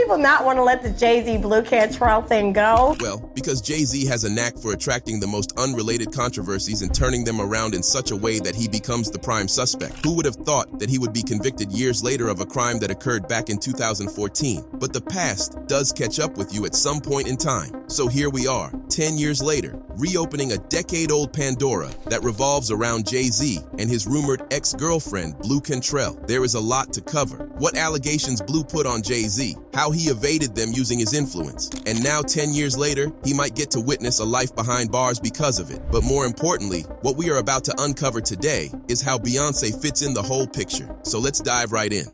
people not want to let the JayZ Blue Cantrell thing go? Well, because JayZ has a knack for attracting the most unrelated controversies and turning them around in such a way that he becomes the prime suspect. Who would have thought that he would be convicted years later of a crime that occurred back in 2014? But the past does catch up with you at some point in time. So here we are, 10 years later, reopening a decade-old Pandora that revolves around JayZ and his rumored ex-girlfriend, Blue Cantrell. There is a lot to cover. What allegations Blue put on JayZ, how he evaded them using his influence, and now 10 years later, he might get to witness a life behind bars because of it. But more importantly, what we are about to uncover today is how Beyonce fits in the whole picture. So let's dive right in.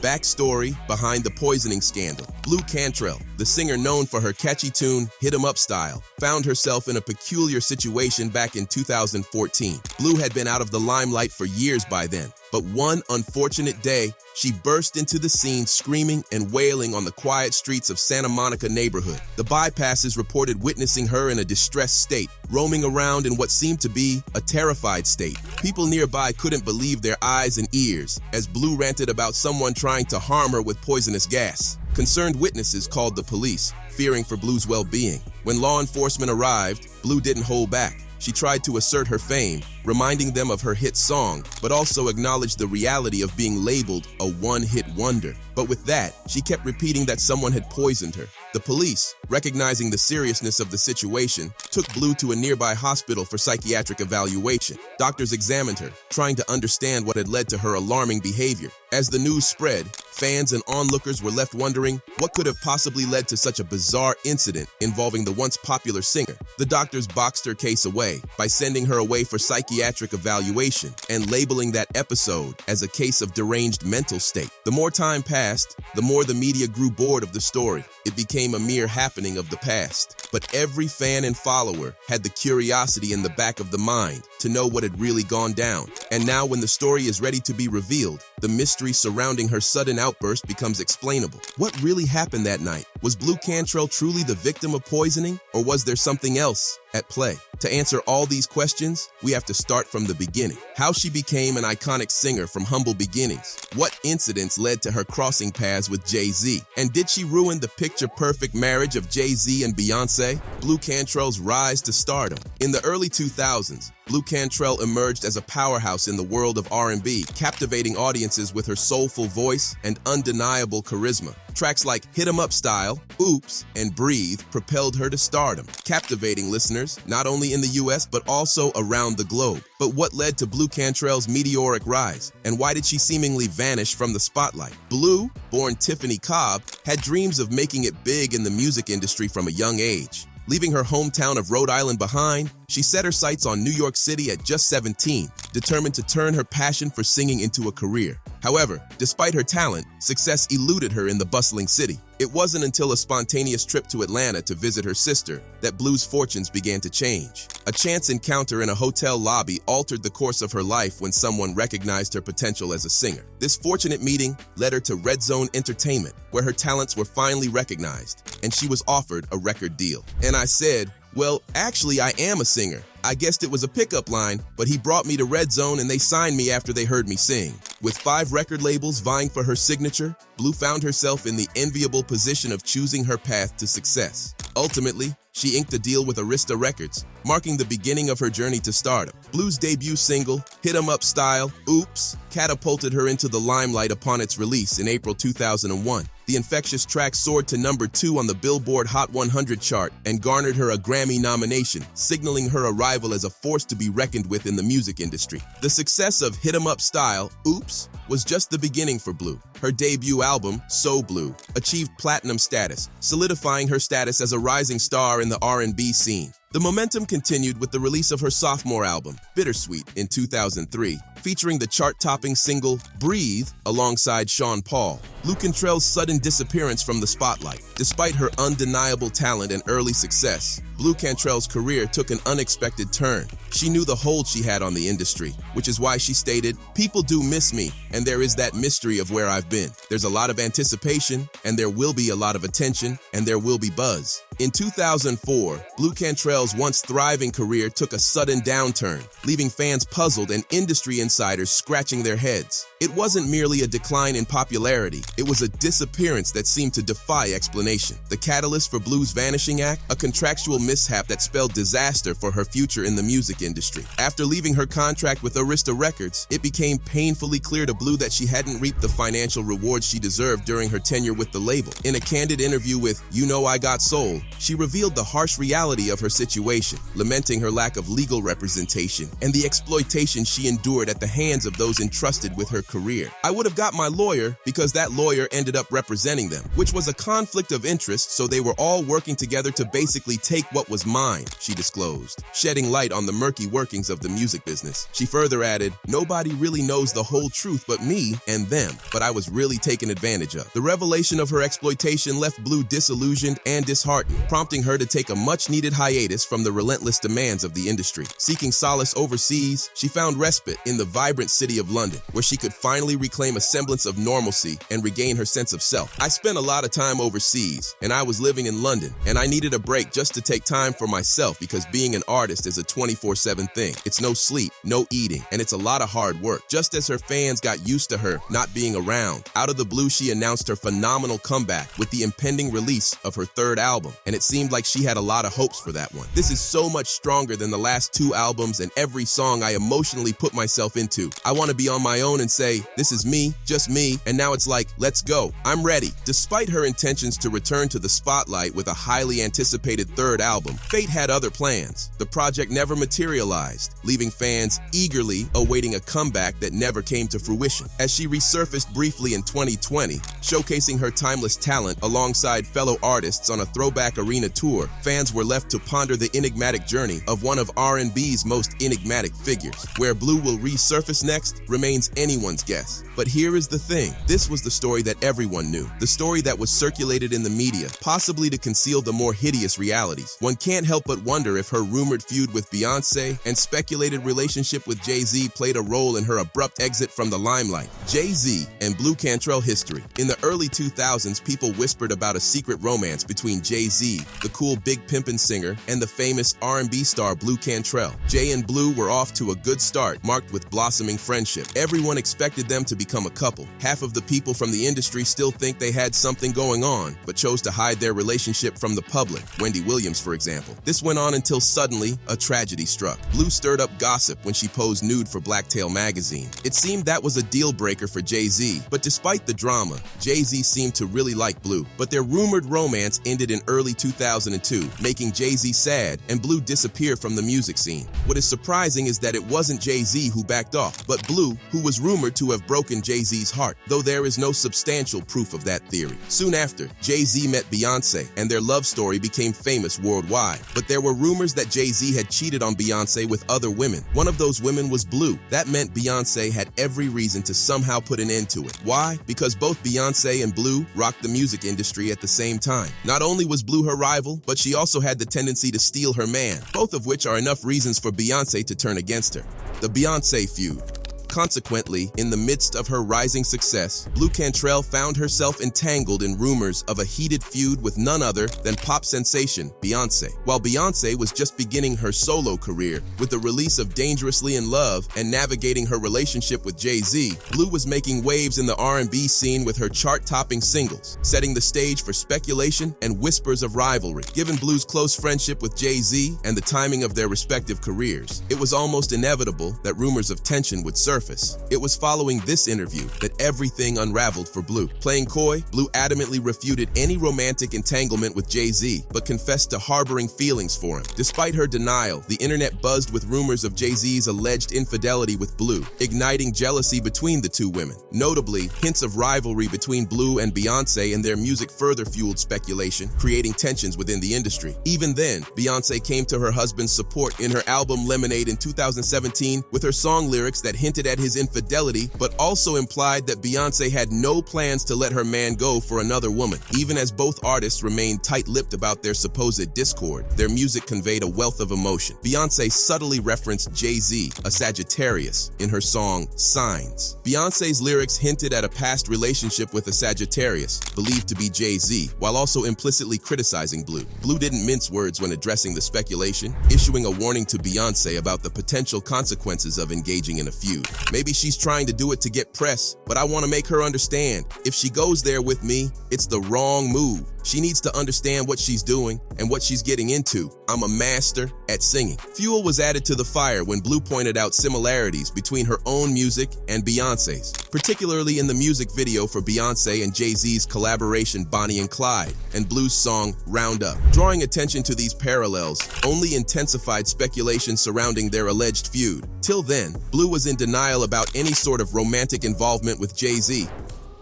Backstory behind the poisoning scandal. Blue Cantrell, the singer known for her catchy tune, Hit 'Em Up Style, found herself in a peculiar situation back in 2014. Blue had been out of the limelight for years by then, but one unfortunate day, she burst into the scene screaming and wailing on the quiet streets of Santa Monica neighborhood. The bypasses reported witnessing her in a distressed state, roaming around in what seemed to be a terrified state. People nearby couldn't believe their eyes and ears as Blue ranted about someone trying to harm her with poisonous gas. Concerned witnesses called the police, fearing for Blue's well-being. When law enforcement arrived, Blue didn't hold back. She tried to assert her fame, reminding them of her hit song, but also acknowledged the reality of being labeled a one-hit wonder. But with that, she kept repeating that someone had poisoned her. The police, recognizing the seriousness of the situation, took Blue to a nearby hospital for psychiatric evaluation. Doctors examined her, trying to understand what had led to her alarming behavior. As the news spread, fans and onlookers were left wondering what could have possibly led to such a bizarre incident involving the once popular singer. The doctors boxed her case away by sending her away for psychiatric evaluation and labeling that episode as a case of deranged mental state. The more time passed, the more the media grew bored of the story. It became a mere happening of the past. But every fan and follower had the curiosity in the back of the mind to know what had really gone down. And now when the story is ready to be revealed, the mystery surrounding her sudden outburst becomes explainable. What really happened that night? Was Blue Cantrell truly the victim of poisoning, or was there something else at play? To answer all these questions, we have to start from the beginning. How she became an iconic singer from humble beginnings. What incidents led to her crossing paths with JayZ? And did she ruin the picture-perfect marriage of JayZ and Beyonce? Blue Cantrell's rise to stardom. In the early 2000s, Blue Cantrell emerged as a powerhouse in the world of R&B, captivating audiences with her soulful voice and undeniable charisma. Tracks like Hit 'Em Up Style, Oops, and Breathe propelled her to stardom, captivating listeners not only in the US but also around the globe. But what led to Blue Cantrell's meteoric rise? And why did she seemingly vanish from the spotlight? Blue, born Tiffany Cobb, had dreams of making it big in the music industry from a young age. Leaving her hometown of Rhode Island behind, she set her sights on New York City at just 17, determined to turn her passion for singing into a career. However, despite her talent, success eluded her in the bustling city. It wasn't until a spontaneous trip to Atlanta to visit her sister that Blue's fortunes began to change. A chance encounter in a hotel lobby altered the course of her life when someone recognized her potential as a singer. This fortunate meeting led her to Red Zone Entertainment, where her talents were finally recognized, and she was offered a record deal. And I said, well, actually, I am a singer. I guessed it was a pickup line, but he brought me to Red Zone and they signed me after they heard me sing. With 5 record labels vying for her signature, Blue found herself in the enviable position of choosing her path to success. Ultimately, she inked a deal with Arista Records, marking the beginning of her journey to stardom. Blue's debut single, Hit 'Em Up Style, Oops, catapulted her into the limelight upon its release in April 2001. The infectious track soared to number 2 on the Billboard Hot 100 chart and garnered her a Grammy nomination, signaling her arrival as a force to be reckoned with in the music industry. The success of Hit 'Em Up Style, Oops, was just the beginning for Blue. Her debut album, So Blue, achieved platinum status, solidifying her status as a rising star in the R&B scene. The momentum continued with the release of her sophomore album, Bittersweet, in 2003, featuring the chart-topping single Breathe alongside Sean Paul. Blue Cantrell's sudden disappearance from the spotlight. Despite her undeniable talent and early success, Blue Cantrell's career took an unexpected turn. She knew the hold she had on the industry, which is why she stated, "People do miss me, and there is that mystery of where I've been. There's a lot of anticipation, and there will be a lot of attention, and there will be buzz." In 2004, Blue Cantrell's once thriving career took a sudden downturn, leaving fans puzzled and industry insiders scratching their heads. It wasn't merely a decline in popularity, it was a disappearance that seemed to defy explanation. The catalyst for Blue's vanishing act? A contractual mishap that spelled disaster for her future in the music industry. After leaving her contract with Arista Records, it became painfully clear to Blue that she hadn't reaped the financial rewards she deserved during her tenure with the label. In a candid interview with You Know I Got Soul, she revealed the harsh reality of her situation, lamenting her lack of legal representation and the exploitation she endured at the hands of those entrusted with her career. I would have got my lawyer because that lawyer ended up representing them, which was a conflict of interest, so they were all working together to basically take what was mine, she disclosed, shedding light on the murky workings of the music business. She further added, nobody really knows the whole truth but me and them, but I was really taken advantage of. The revelation of her exploitation left Blue disillusioned and disheartened, prompting her to take a much-needed hiatus from the relentless demands of the industry. Seeking solace overseas, she found respite in the vibrant city of London, where she could finally reclaim a semblance of normalcy and regain her sense of self. I spent a lot of time overseas, and I was living in London, and I needed a break just to take time for myself because being an artist is a 24/7 thing. It's no sleep, no eating, and it's a lot of hard work. Just as her fans got used to her not being around, out of the blue she announced her phenomenal comeback with the impending release of her third album, and it seemed like she had a lot of hopes for that one. This is so much stronger than the last two albums and every song I emotionally put myself into. I want to be on my own and say, this is me, just me, and now it's like, let's go. I'm ready. Despite her intentions to return to the spotlight with a highly anticipated third album, fate had other plans. The project never materialized, leaving fans eagerly awaiting a comeback that never came to fruition. As she resurfaced briefly in 2020, showcasing her timeless talent alongside fellow artists on a throwback arena tour, fans were left to ponder the enigmatic journey of one of R&B's most enigmatic figures. Where Blue will resurface next remains anyone's guess. But here is the thing. This was the story that everyone knew. The story that was circulated in the media, possibly to conceal the more hideous realities. One can't help but wonder if her rumored feud with Beyonce and speculated relationship with JayZ played a role in her abrupt exit from the limelight. JayZ and Blue Cantrell history. In the early 2000s, people whispered about a secret romance between JayZ, the cool Big Pimpin' singer, and the famous R&B star Blue Cantrell. Jay and Blue were off to a good start, marked with blossoming friendship. Everyone expected them to become a couple. Half of the people from the industry still think they had something going on, but chose to hide their relationship from the public. Wendy Williams, for example. This went on until suddenly a tragedy struck. Blue stirred up gossip when she posed nude for Blacktail magazine. It seemed that was a deal breaker for JayZ, but despite the drama, JayZ seemed to really like Blue. But their rumored romance ended in early 2002, making JayZ sad and Blue disappear from the music scene. What is surprising is that it wasn't JayZ who backed off, but Blue, who was rumored to have broken JayZ's heart, though there is no substantial proof of that theory. Soon after, JayZ met Beyonce, and their love story became famous worldwide. But there were rumors that JayZ had cheated on Beyonce with other women. One of those women was Blue. That meant Beyonce had every reason to somehow put an end to it. Why? Because both Beyonce and Blue rocked the music industry at the same time. Not only was Blue her rival, but she also had the tendency to steal her man, both of which are enough reasons for Beyonce to turn against her. The Beyonce Feud. Consequently, in the midst of her rising success, Blue Cantrell found herself entangled in rumors of a heated feud with none other than pop sensation Beyonce. While Beyonce was just beginning her solo career with the release of Dangerously in Love and navigating her relationship with JayZ, Blue was making waves in the R&B scene with her chart-topping singles, setting the stage for speculation and whispers of rivalry. Given Blue's close friendship with JayZ and the timing of their respective careers, it was almost inevitable that rumors of tension would surface. It was following this interview that everything unraveled for Blue. Playing coy, Blue adamantly refuted any romantic entanglement with JayZ, but confessed to harboring feelings for him. Despite her denial, the internet buzzed with rumors of JayZ's alleged infidelity with Blue, igniting jealousy between the two women. Notably, hints of rivalry between Blue and Beyonce and their music further fueled speculation, creating tensions within the industry. Even then, Beyonce came to her husband's support in her album Lemonade in 2017 with her song lyrics that hinted at his infidelity, but also implied that Beyonce had no plans to let her man go for another woman. Even as both artists remained tight-lipped about their supposed discord, their music conveyed a wealth of emotion. Beyonce subtly referenced JayZ, a Sagittarius, in her song Signs. Beyonce's lyrics hinted at a past relationship with a Sagittarius, believed to be JayZ, while also implicitly criticizing Blue. Blue didn't mince words when addressing the speculation, issuing a warning to Beyonce about the potential consequences of engaging in a feud. Maybe she's trying to do it to get press, but I want to make her understand. If she goes there with me, it's the wrong move. She needs to understand what she's doing and what she's getting into. I'm a master at singing. Fuel was added to the fire when Blue pointed out similarities between her own music and Beyonce's, particularly in the music video for Beyonce and JayZ's collaboration Bonnie and Clyde, and Blue's song Round Up. Drawing attention to these parallels only intensified speculation surrounding their alleged feud. Till then, Blue was in denial about any sort of romantic involvement with JayZ.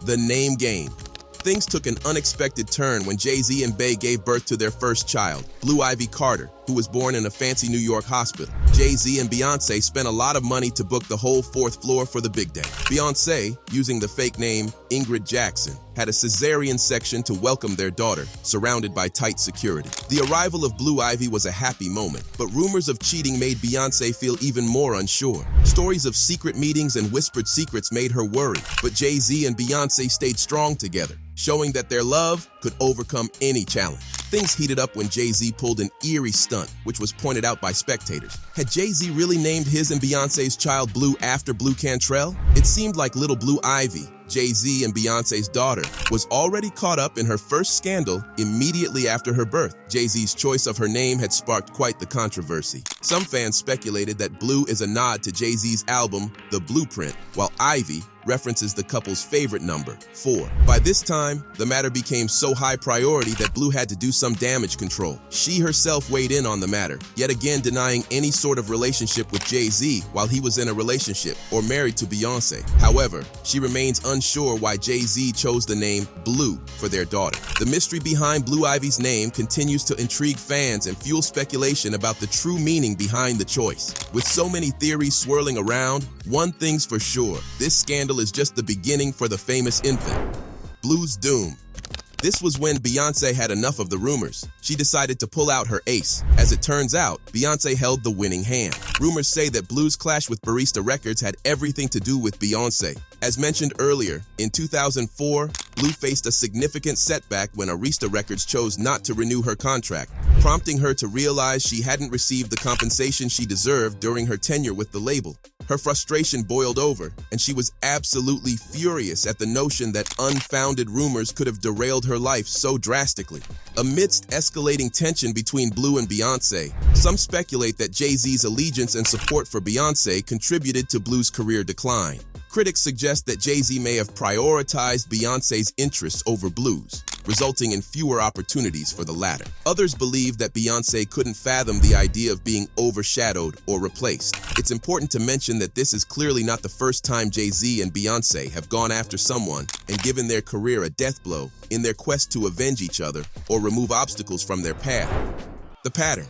The name game. Things took an unexpected turn when JayZ and Bey gave birth to their first child, Blue Ivy Carter, who was born in a fancy New York hospital. JayZ and Beyonce spent a lot of money to book the whole fourth floor for the big day. Beyonce, using the fake name Ingrid Jackson, had a cesarean section to welcome their daughter, surrounded by tight security. The arrival of Blue Ivy was a happy moment, but rumors of cheating made Beyonce feel even more unsure. Stories of secret meetings and whispered secrets made her worry, but JayZ and Beyonce stayed strong together, showing that their love could overcome any challenge. Things heated up when JayZ pulled an eerie stunt, which was pointed out by spectators. Had JayZ really named his and Beyonce's child Blue after Blue Cantrell? It seemed like little Blue Ivy, JayZ and Beyonce's daughter, was already caught up in her first scandal immediately after her birth. JayZ's choice of her name had sparked quite the controversy. Some fans speculated that Blue is a nod to JayZ's album, The Blueprint, while Ivy references the couple's favorite number, 4. By this time, the matter became so high priority that Blue had to do some damage control. She herself weighed in on the matter, yet again denying any sort of relationship with JayZ while he was in a relationship or married to Beyonce. However, she remains unsure why JayZ chose the name Blue for their daughter. The mystery behind Blue Ivy's name continues to intrigue fans and fuel speculation about the true meaning behind the choice. With so many theories swirling around, one thing's for sure: this scandal is just the beginning for the famous infant. Blue's doom. This was when Beyonce had enough of the rumors. She decided to pull out her ace. As it turns out, Beyonce held the winning hand. Rumors say that Blue's clash with Barista Records had everything to do with Beyonce. As mentioned earlier, in 2004, Blue faced a significant setback when Arista Records chose not to renew her contract, prompting her to realize she hadn't received the compensation she deserved during her tenure with the label. Her frustration boiled over, and she was absolutely furious at the notion that unfounded rumors could have derailed her life so drastically. Amidst escalating tension between Blue and Beyonce, some speculate that JayZ's allegiance and support for Beyonce contributed to Blue's career decline. Critics suggest that JayZ may have prioritized Beyonce's interests over Blue's, resulting in fewer opportunities for the latter. Others believe that Beyonce couldn't fathom the idea of being overshadowed or replaced. It's important to mention that this is clearly not the first time JayZ and Beyonce have gone after someone and given their career a death blow in their quest to avenge each other or remove obstacles from their path. The pattern.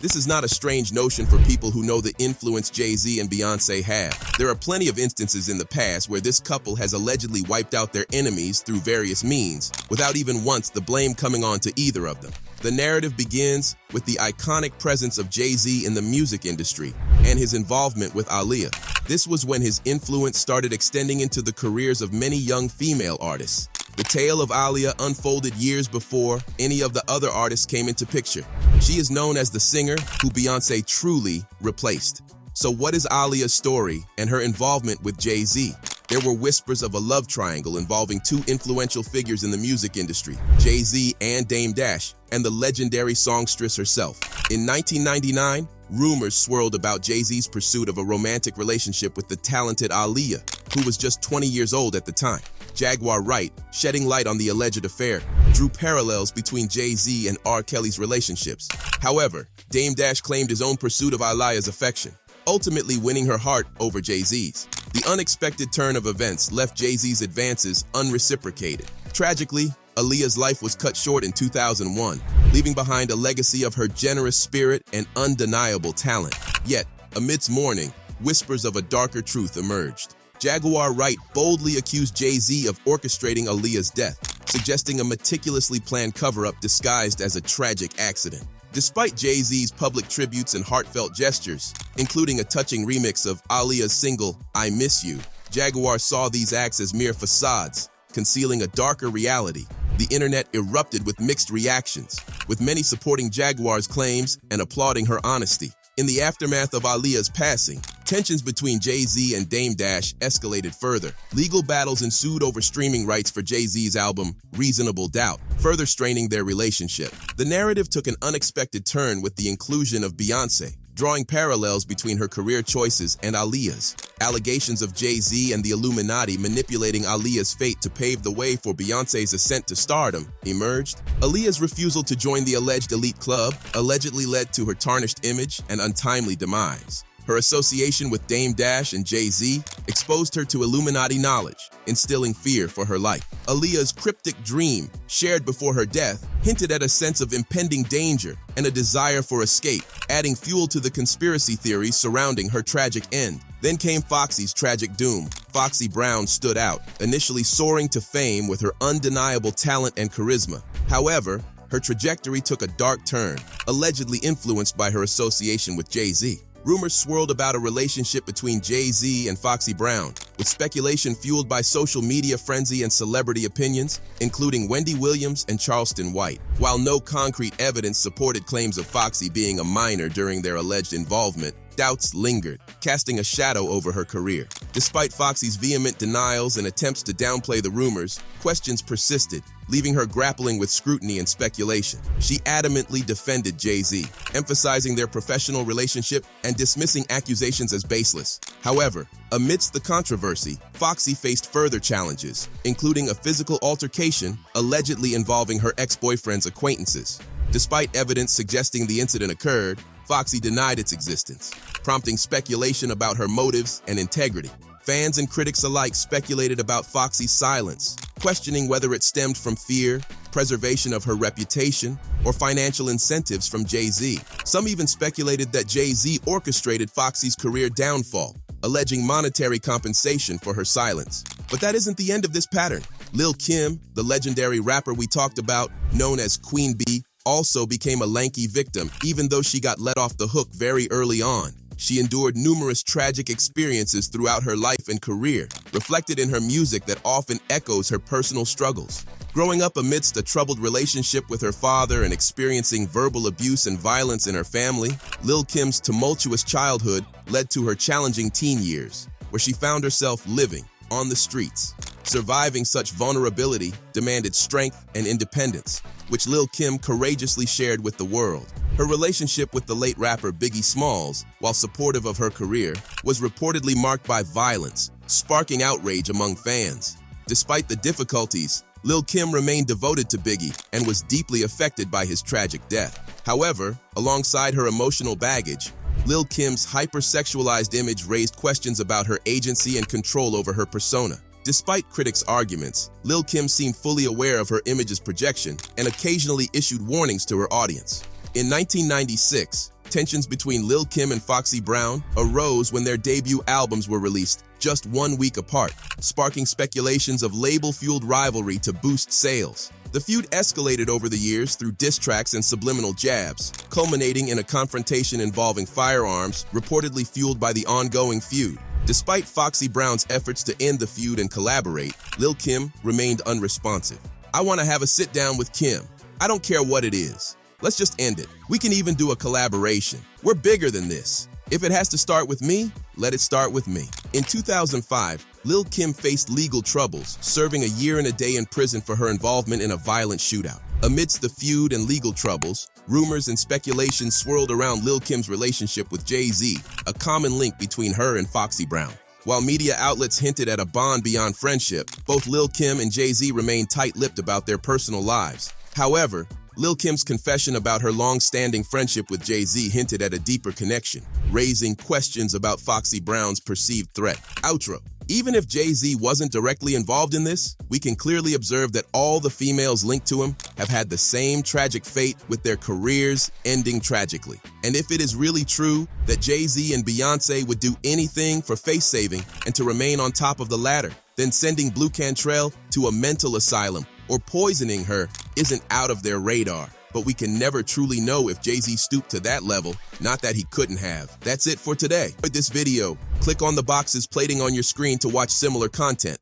This is not a strange notion for people who know the influence JayZ and Beyonce have. There are plenty of instances in the past where this couple has allegedly wiped out their enemies through various means, without even once the blame coming on to either of them. The narrative begins with the iconic presence of JayZ in the music industry and his involvement with Aaliyah. This was when his influence started extending into the careers of many young female artists. The tale of Aaliyah unfolded years before any of the other artists came into picture. She is known as the singer who Beyonce truly replaced. So what is Aaliyah's story and her involvement with JayZ? There were whispers of a love triangle involving two influential figures in the music industry, JayZ and Dame Dash, and the legendary songstress herself. In 1999, rumors swirled about JayZ's pursuit of a romantic relationship with the talented Aaliyah, who was just 20 years old at the time. Jaguar Wright, shedding light on the alleged affair, drew parallels between JayZ and R. Kelly's relationships. However, Dame Dash claimed his own pursuit of Aaliyah's affection, ultimately winning her heart over JayZ's. The unexpected turn of events left JayZ's advances unreciprocated. Tragically, Aaliyah's life was cut short in 2001, leaving behind a legacy of her generous spirit and undeniable talent. Yet, amidst mourning, whispers of a darker truth emerged. Jaguar Wright boldly accused JayZ of orchestrating Aaliyah's death, suggesting a meticulously planned cover-up disguised as a tragic accident. Despite JayZ's public tributes and heartfelt gestures, including a touching remix of Aaliyah's single, I Miss You, Jaguar saw these acts as mere facades, concealing a darker reality. The internet erupted with mixed reactions, with many supporting Jaguar's claims and applauding her honesty. In the aftermath of Aaliyah's passing, Tensions between Jay-Z and Dame Dash escalated further. Legal battles ensued over streaming rights for Jay-Z's album, Reasonable Doubt, further straining their relationship. The narrative took an unexpected turn with the inclusion of Beyonce, drawing parallels between her career choices and Aaliyah's. Allegations of Jay-Z and the Illuminati manipulating Aaliyah's fate to pave the way for Beyonce's ascent to stardom emerged. Aaliyah's refusal to join the alleged elite club allegedly led to her tarnished image and untimely demise. Her association with Dame Dash and Jay-Z exposed her to Illuminati knowledge, instilling fear for her life. Aaliyah's cryptic dream, shared before her death, hinted at a sense of impending danger and a desire for escape, adding fuel to the conspiracy theories surrounding her tragic end. Then came Foxy's tragic doom. Foxy Brown stood out, initially soaring to fame with her undeniable talent and charisma. However, her trajectory took a dark turn, allegedly influenced by her association with Jay-Z. Rumors swirled about a relationship between Jay-Z and Foxy Brown, with speculation fueled by social media frenzy and celebrity opinions, including Wendy Williams and Charleston White. While no concrete evidence supported claims of Foxy being a minor during their alleged involvement, doubts lingered, casting a shadow over her career. Despite Foxy's vehement denials and attempts to downplay the rumors, questions persisted, leaving her grappling with scrutiny and speculation. She adamantly defended Jay-Z, emphasizing their professional relationship and dismissing accusations as baseless. However, amidst the controversy, Foxy faced further challenges, including a physical altercation allegedly involving her ex-boyfriend's acquaintances. Despite evidence suggesting the incident occurred, Foxy denied its existence, prompting speculation about her motives and integrity. Fans and critics alike speculated about Foxy's silence, questioning whether it stemmed from fear, preservation of her reputation, or financial incentives from Jay-Z. Some even speculated that Jay-Z orchestrated Foxy's career downfall, alleging monetary compensation for her silence. But that isn't the end of this pattern. Lil' Kim, the legendary rapper we talked about, known as Queen Bee, also became a lanky victim, even though she got let off the hook very early on. She endured numerous tragic experiences throughout her life and career, reflected in her music that often echoes her personal struggles. Growing up amidst a troubled relationship with her father and experiencing verbal abuse and violence in her family, Lil' Kim's tumultuous childhood led to her challenging teen years, where she found herself living on the streets. Surviving such vulnerability demanded strength and independence, which Lil' Kim courageously shared with the world. Her relationship with the late rapper Biggie Smalls, while supportive of her career, was reportedly marked by violence, sparking outrage among fans. Despite the difficulties, Lil' Kim remained devoted to Biggie and was deeply affected by his tragic death. However, alongside her emotional baggage, Lil' Kim's hypersexualized image raised questions about her agency and control over her persona. Despite critics' arguments, Lil' Kim seemed fully aware of her image's projection and occasionally issued warnings to her audience. In 1996, tensions between Lil' Kim and Foxy Brown arose when their debut albums were released just 1 week apart, sparking speculations of label-fueled rivalry to boost sales. The feud escalated over the years through diss tracks and subliminal jabs, culminating in a confrontation involving firearms, reportedly fueled by the ongoing feud. Despite Foxy Brown's efforts to end the feud and collaborate, Lil' Kim remained unresponsive. "I want to have a sit-down with Kim. I don't care what it is. Let's just end it. We can even do a collaboration. We're bigger than this. If it has to start with me, let it start with me." In 2005, Lil' Kim faced legal troubles, serving a year and a day in prison for her involvement in a violent shootout. Amidst the feud and legal troubles, rumors and speculation swirled around Lil' Kim's relationship with Jay-Z, a common link between her and Foxy Brown. While media outlets hinted at a bond beyond friendship, both Lil' Kim and Jay-Z remained tight-lipped about their personal lives. However, Lil' Kim's confession about her long-standing friendship with Jay-Z hinted at a deeper connection, raising questions about Foxy Brown's perceived threat. Outro. Even if Jay-Z wasn't directly involved in this, we can clearly observe that all the females linked to him have had the same tragic fate, with their careers ending tragically. And if it is really true that Jay-Z and Beyonce would do anything for face saving and to remain on top of the ladder, then sending Blue Cantrell to a mental asylum or poisoning her isn't out of their radar. But we can never truly know if Jay-Z stooped to that level, not that he couldn't have. That's it for today. For this video, click on the boxes plating on your screen to watch similar content.